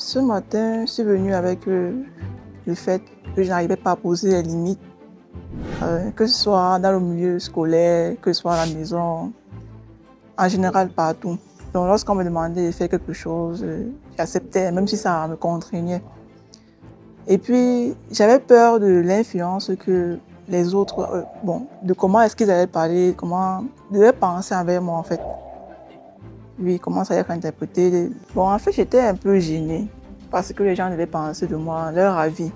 Ce matin, je suis venue avec le fait que je n'arrivais pas à poser les limites, que ce soit dans le milieu scolaire, que ce soit à la maison, en général partout. Donc lorsqu'on me demandait de faire quelque chose, j'acceptais, même si ça me contraignait. Et puis, j'avais peur de l'influence que les autres, de comment est-ce qu'ils allaient parler, comment ils allaient penser envers moi en fait. Oui, comment ça allait être interprété. Bon, en fait, j'étais un peu gênée parce que les gens devaient penser de moi, leur avis.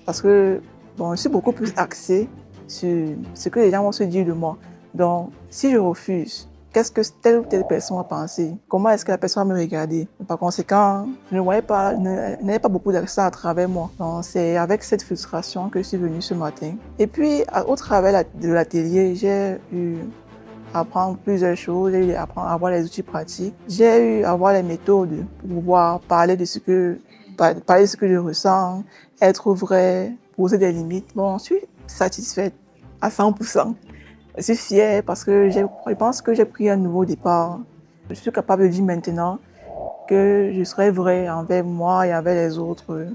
Parce que, bon, je suis beaucoup plus axée sur ce que les gens vont se dire de moi. Donc, si je refuse, qu'est-ce que telle ou telle personne va penser? Comment est-ce que la personne va me regarder? Par conséquent, je n'avais pas beaucoup d'accent à travers moi. Donc, c'est avec cette frustration que je suis venue ce matin. Et puis, au travers de l'atelier, j'ai eu apprendre plusieurs choses, j'ai eu apprendre à avoir les outils pratiques, j'ai eu à avoir les méthodes pour pouvoir parler de ce que je ressens, être vrai, poser des limites. Bon, je suis satisfaite à 100%. Je suis fière parce que je pense que j'ai pris un nouveau départ. Je suis capable de dire maintenant que je serai vraie envers moi et envers les autres.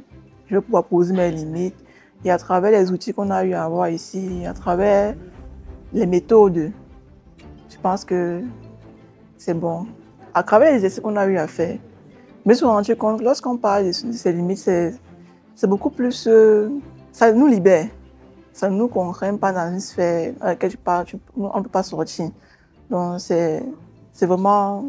Je vais pouvoir poser mes limites. Et à travers les outils qu'on a eu à avoir ici, à travers les méthodes, je pense que c'est bon. À travers les essais qu'on a eu à faire, je me suis rendu compte que lorsqu'on parle de ces limites, c'est beaucoup plus... ça nous libère. Ça ne nous contraint pas dans une sphère dans laquelle on ne peut pas sortir. Donc c'est vraiment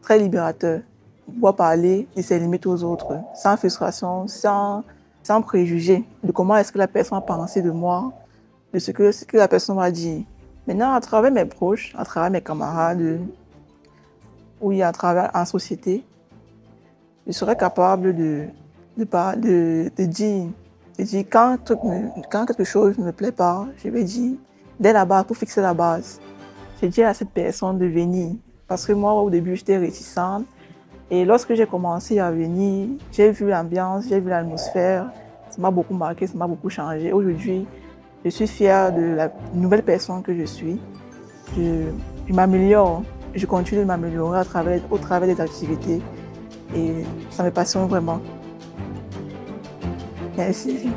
très libérateur de pouvoir parler de ses limites aux autres, sans frustration, sans préjugés de comment est-ce que la personne va penser de moi, de ce que la personne va dire. Maintenant, à travers mes proches, à travers mes camarades, oui, à travers en société, je serais capable de dire quand quelque chose ne me plaît pas, je vais dire dès la base, pour fixer la base. Je dis à cette personne de venir. Parce que moi, au début, j'étais réticente. Et lorsque j'ai commencé à venir, j'ai vu l'ambiance, j'ai vu l'atmosphère. Ça m'a beaucoup marqué, ça m'a beaucoup changé. Aujourd'hui, je suis fière de la nouvelle personne que je suis. Je m'améliore, je continue de m'améliorer au travers des activités et ça me passionne vraiment. Merci.